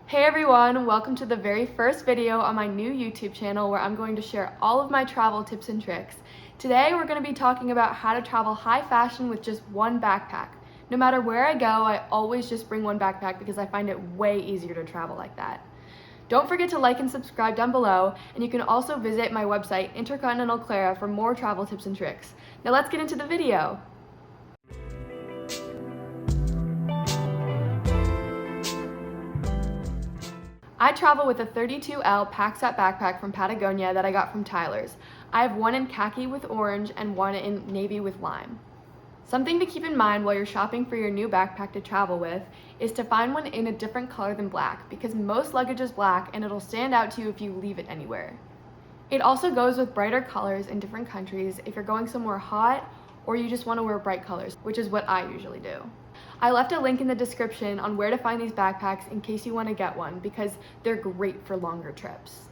Hey everyone, welcome to the very first video on my new YouTube channel where I'm going to share all of my travel tips and tricks. Today we're going to be talking about how to travel high fashion with just one backpack. No matter where I go, I always just bring one backpack because I find it way easier to travel like that. Don't forget to like and subscribe down below, and you can also visit my website, Intercontinental Clara, for more travel tips and tricks. Now let's get into the video. I travel with a 32L Pack-Sat backpack from Patagonia that I got from Tyler's. I have one in khaki with orange and one in navy with lime. Something to keep in mind while you're shopping for your new backpack to travel with is to find one in a different color than black, because most luggage is black and it'll stand out to you if you leave it anywhere. It also goes with brighter colors in different countries if you're going somewhere hot or you just want to wear bright colors, which is what I usually do. I left a link in the description on where to find these backpacks in case you want to get one, because they're great for longer trips.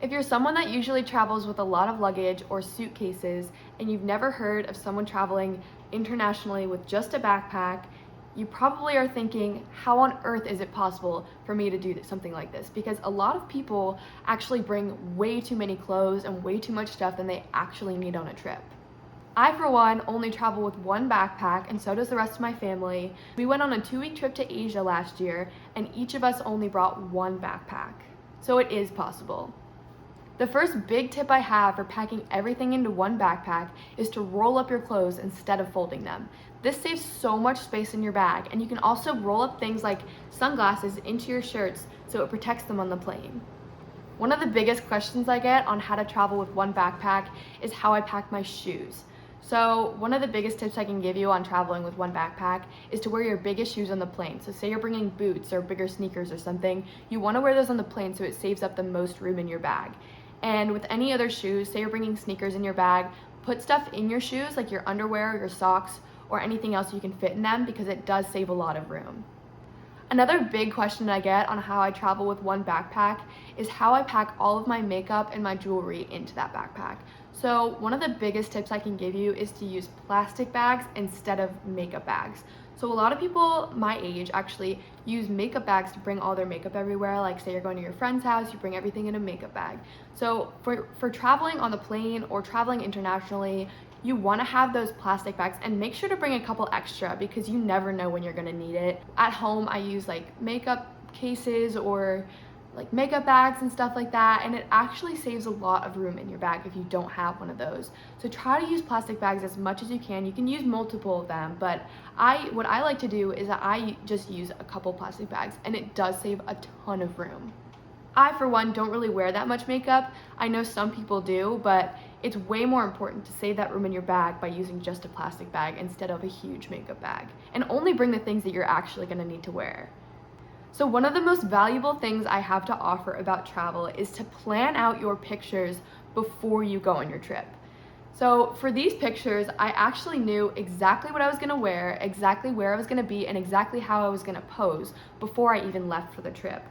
If you're someone that usually travels with a lot of luggage or suitcases and you've never heard of someone traveling internationally with just a backpack, you probably are thinking, how on earth is it possible for me to do something like this? Because a lot of people actually bring way too many clothes and way too much stuff than they actually need on a trip. I, for one, only travel with one backpack, and so does the rest of my family. We went on a 2-week trip to Asia last year, and each of us only brought one backpack. So it is possible. The first big tip I have for packing everything into one backpack is to roll up your clothes instead of folding them. This saves so much space in your bag, and you can also roll up things like sunglasses into your shirts so it protects them on the plane. One of the biggest questions I get on how to travel with one backpack is how I pack my shoes. So one of the biggest tips I can give you on traveling with one backpack is to wear your biggest shoes on the plane. So say you're bringing boots or bigger sneakers or something, you want to wear those on the plane so it saves up the most room in your bag. And with any other shoes, say you're bringing sneakers in your bag, put stuff in your shoes like your underwear, your socks, or anything else you can fit in them, because it does save a lot of room. Another big question I get on how I travel with one backpack is how I pack all of my makeup and my jewelry into that backpack. So one of the biggest tips I can give you is to use plastic bags instead of makeup bags. So a lot of people my age actually use makeup bags to bring all their makeup everywhere. Like say you're going to your friend's house, you bring everything in a makeup bag. So for traveling on the plane or traveling internationally, you want to have those plastic bags, and make sure to bring a couple extra because you never know when you're going to need it. At home, I use like makeup cases or like makeup bags and stuff like that, and it actually saves a lot of room in your bag if you don't have one of those. So try to use plastic bags as much as you can. You can use multiple of them, but what I like to do is that I just use a couple plastic bags, and it does save a ton of room. I, for one, don't really wear that much makeup. I know some people do, but it's way more important to save that room in your bag by using just a plastic bag instead of a huge makeup bag. And only bring the things that you're actually going to need to wear. So one of the most valuable things I have to offer about travel is to plan out your pictures before you go on your trip. So for these pictures, I actually knew exactly what I was going to wear, exactly where I was going to be, and exactly how I was going to pose before I even left for the trip.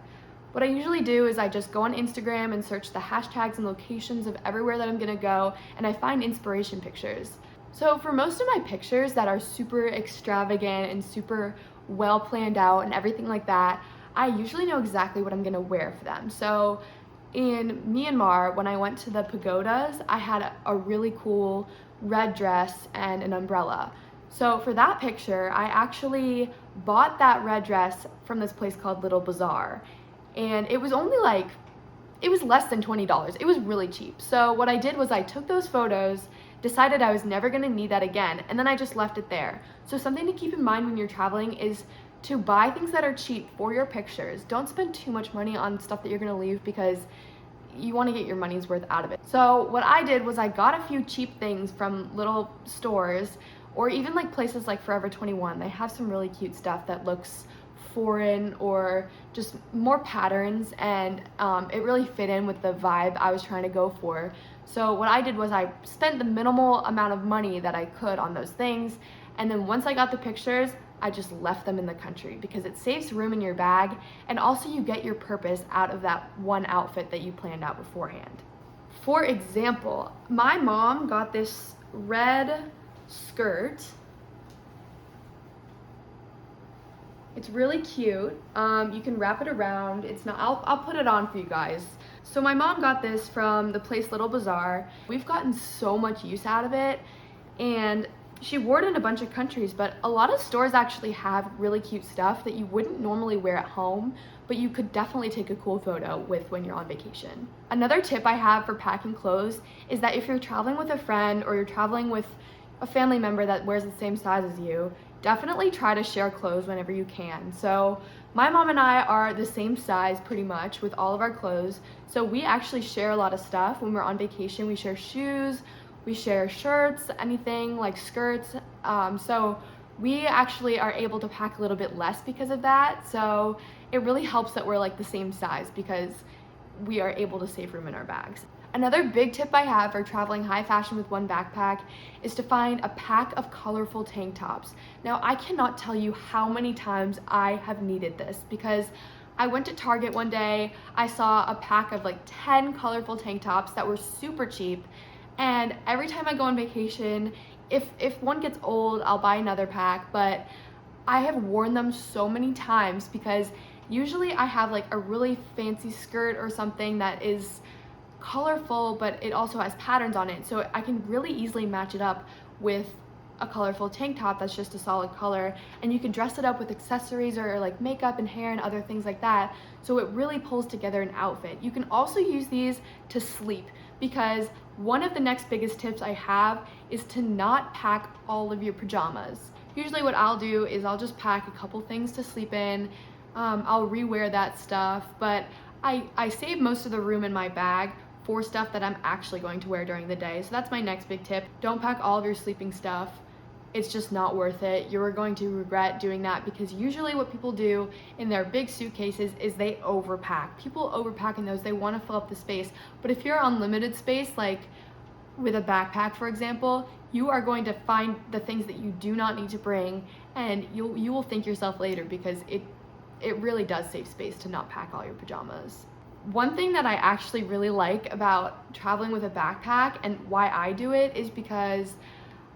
What I usually do is I just go on Instagram and search the hashtags and locations of everywhere that I'm gonna go, and I find inspiration pictures. So for most of my pictures that are super extravagant and super well planned out and everything like that, I usually know exactly what I'm gonna wear for them. So in Myanmar, when I went to the pagodas, I had a really cool red dress and an umbrella. So for that picture, I actually bought that red dress from this place called Little Bazaar. And it was only it was less than $20. It was really cheap. So what I did was I took those photos, decided I was never gonna need that again, and then I just left it there. So something to keep in mind when you're traveling is to buy things that are cheap for your pictures. Don't spend too much money on stuff that you're gonna leave, because you wanna get your money's worth out of it. So what I did was I got a few cheap things from little stores, or even like places like Forever 21. They have some really cute stuff that looks foreign or just more patterns, and it really fit in with the vibe I was trying to go for. So what I did was I spent the minimal amount of money that I could on those things, and then once I got the pictures, I just left them in the country, because it saves room in your bag, and also you get your purpose out of that one outfit that you planned out beforehand. For example, my mom got this red skirt. It's really cute. You can wrap it around. It's not, I'll put it on for you guys. So my mom got this from the place Little Bazaar. We've gotten so much use out of it, and she wore it in a bunch of countries, but a lot of stores actually have really cute stuff that you wouldn't normally wear at home, but you could definitely take a cool photo with when you're on vacation. Another tip I have for packing clothes is that if you're traveling with a friend or you're traveling with a family member that wears the same size as you, definitely try to share clothes whenever you can. So my mom and I are the same size pretty much with all of our clothes, so we actually share a lot of stuff. When we're on vacation, we share shoes, we share shirts, anything like skirts. So we actually are able to pack a little bit less because of that. So it really helps that we're like the same size because we are able to save room in our bags. Another big tip I have for traveling high fashion with one backpack is to find a pack of colorful tank tops. Now, I cannot tell you how many times I have needed this because I went to Target one day, I saw a pack of like 10 colorful tank tops that were super cheap, and every time I go on vacation, if one gets old, I'll buy another pack, but I have worn them so many times because usually I have like a really fancy skirt or something that is colorful, but it also has patterns on it, so I can really easily match it up with a colorful tank top that's just a solid color, and you can dress it up with accessories or like makeup and hair and other things like that, so it really pulls together an outfit. You can also use these to sleep, because one of the next biggest tips I have is to not pack all of your pajamas. Usually what I'll do is I'll just pack a couple things to sleep in. I'll rewear that stuff, but I save most of the room in my bag for stuff that I'm actually going to wear during the day. So that's my next big tip. Don't pack all of your sleeping stuff. It's just not worth it. You're going to regret doing that, because usually what people do in their big suitcases is they overpack. People overpack in those. They want to fill up the space. But if you're on limited space, like with a backpack, for example, you are going to find the things that you do not need to bring, and you will thank yourself later, because it really does save space to not pack all your pajamas. One thing that I actually really like about traveling with a backpack and why I do it is because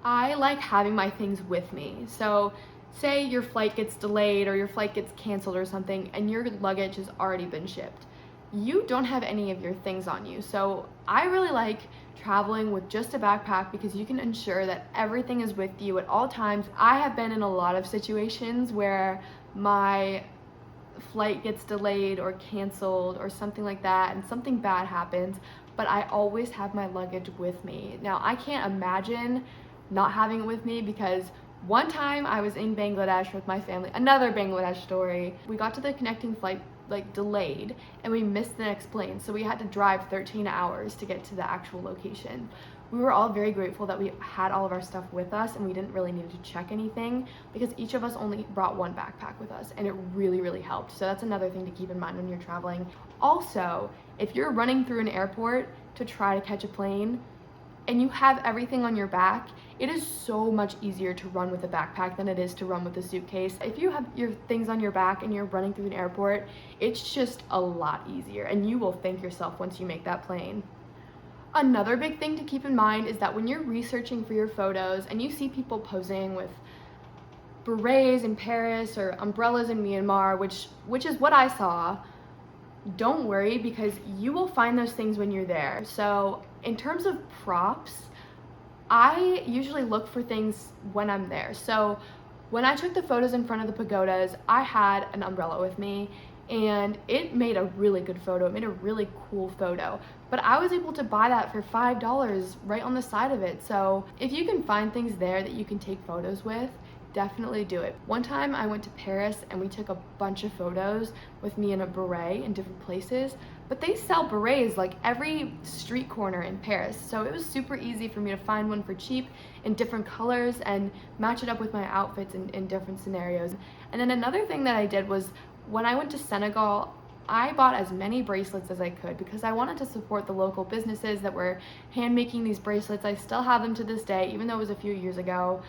I like having my things with me. So say your flight gets delayed or your flight gets canceled or something and your luggage has already been shipped. You don't have any of your things on you. So I really like traveling with just a backpack because you can ensure that everything is with you at all times. I have been in a lot of situations where my flight gets delayed or canceled or something like that and something bad happens, but I always have my luggage with me. Now, I can't imagine not having it with me, because one time I was in Bangladesh with my family, another Bangladesh story. We got to the connecting flight like delayed and we missed the next plane, so we had to drive 13 hours to get to the actual location. We were all very grateful that we had all of our stuff with us and we didn't really need to check anything, because each of us only brought one backpack with us, and it really helped. So that's another thing to keep in mind when you're traveling. Also, if you're running through an airport to try to catch a plane and you have everything on your back, it is so much easier to run with a backpack than it is to run with a suitcase. If you have your things on your back and you're running through an airport, it's just a lot easier, and you will thank yourself once you make that plane. Another big thing to keep in mind is that when you're researching for your photos and you see people posing with berets in Paris or umbrellas in Myanmar, which is what I saw, don't worry, because you will find those things when you're there. So in terms of props, I usually look for things when I'm there. So when I took the photos in front of the pagodas, I had an umbrella with me, and it made a really good photo. It made a really cool photo, but I was able to buy that for $5 right on the side of it. So if you can find things there that you can take photos with, definitely do it. One time I went to Paris and we took a bunch of photos with me in a beret in different places, but they sell berets like every street corner in Paris. So it was super easy for me to find one for cheap in different colors and match it up with my outfits in different scenarios. And then another thing that I did was, when I went to Senegal, I bought as many bracelets as I could because I wanted to support the local businesses that were hand making these bracelets. I still have them to this day, even though it was a few years ago.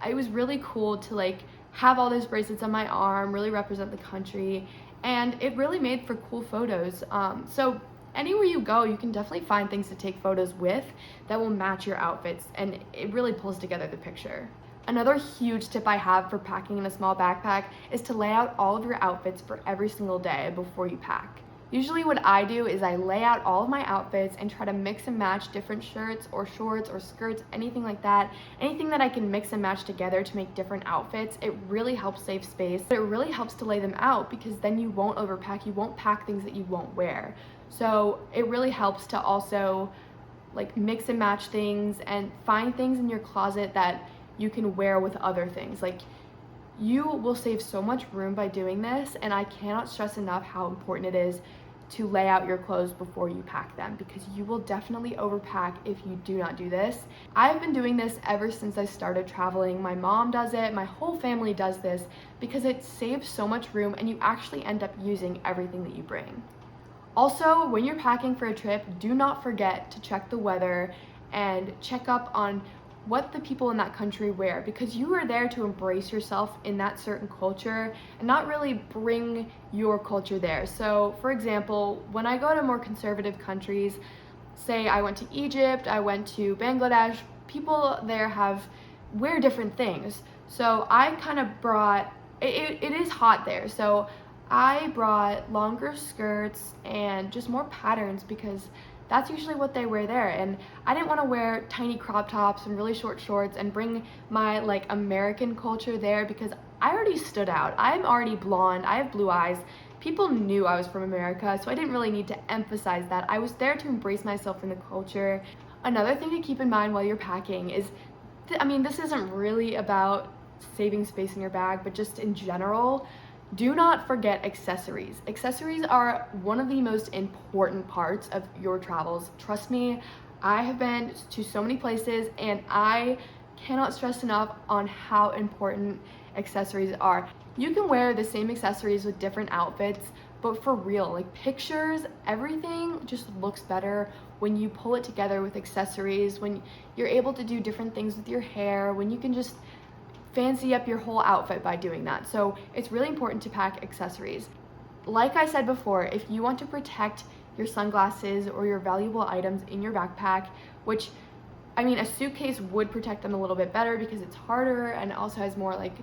It was really cool to like have all those bracelets on my arm, really represent the country, and it really made for cool photos. So anywhere you go, you can definitely find things to take photos with that will match your outfits, and it really pulls together the picture. Another huge tip I have for packing in a small backpack is to lay out all of your outfits for every single day before you pack. Usually what I do is I lay out all of my outfits and try to mix and match different shirts or shorts or skirts, anything like that. Anything that I can mix and match together to make different outfits. It really helps save space. It really helps to lay them out because then you won't overpack. You won't pack things that you won't wear. So it really helps to also like mix and match things and find things in your closet that you can wear with other things. Like, you will save so much room by doing this, and I cannot stress enough how important it is to lay out your clothes before you pack them, because you will definitely overpack if you do not do this. I've been doing this ever since I started traveling. My mom does it, my whole family does this, because it saves so much room and you actually end up using everything that you bring. Also, when you're packing for a trip, do not forget to check the weather and check up on what the people in that country wear, because you are there to embrace yourself in that certain culture and not really bring your culture there. So for example, when I go to more conservative countries, say I went to Egypt, I went to Bangladesh, people there wear different things. So I kind of brought, it is hot there, so I brought longer skirts and just more patterns because that's usually what they wear there, and I didn't want to wear tiny crop tops and really short shorts and bring my like American culture there because I already stood out. I'm already blonde, I have blue eyes. People knew I was from America, so I didn't really need to emphasize that. I was there to embrace myself in the culture. Another thing to keep in mind while you're packing is, this isn't really about saving space in your bag, but just in general, do not forget accessories. Accessories are one of the most important parts of your travels. Trust me, I have been to so many places and I cannot stress enough on how important accessories are. You can wear the same accessories with different outfits, but for real, like pictures, everything just looks better when you pull it together with accessories, when you're able to do different things with your hair, when you can just fancy up your whole outfit by doing that. So it's really important to pack accessories. Like I said before, if you want to protect your sunglasses or your valuable items in your backpack, which a suitcase would protect them a little bit better because it's harder and it also has more like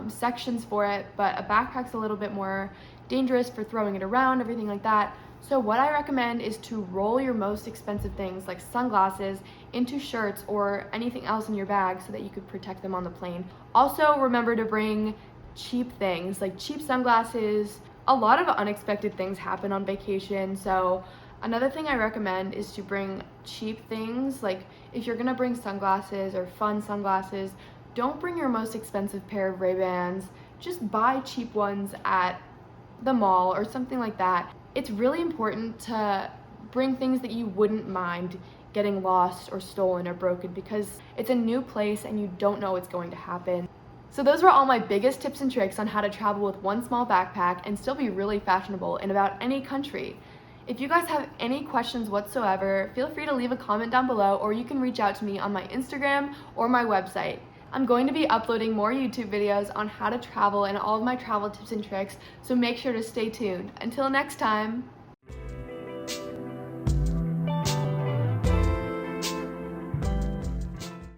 sections for it, but a backpack's a little bit more dangerous for throwing it around, everything like that. So what I recommend is to roll your most expensive things like sunglasses into shirts or anything else in your bag so that you could protect them on the plane. Also, remember to bring cheap things like cheap sunglasses. A lot of unexpected things happen on vacation, so another thing I recommend is to bring cheap things. Like if you're gonna bring sunglasses or fun sunglasses, don't bring your most expensive pair of Ray-Bans. Just buy cheap ones at the mall or something like that. It's really important to bring things that you wouldn't mind getting lost or stolen or broken because it's a new place and you don't know what's going to happen. So those were all my biggest tips and tricks on how to travel with one small backpack and still be really fashionable in about any country. If you guys have any questions whatsoever, feel free to leave a comment down below, or you can reach out to me on my Instagram or my website. I'm going to be uploading more YouTube videos on how to travel and all of my travel tips and tricks, so make sure to stay tuned. Until next time!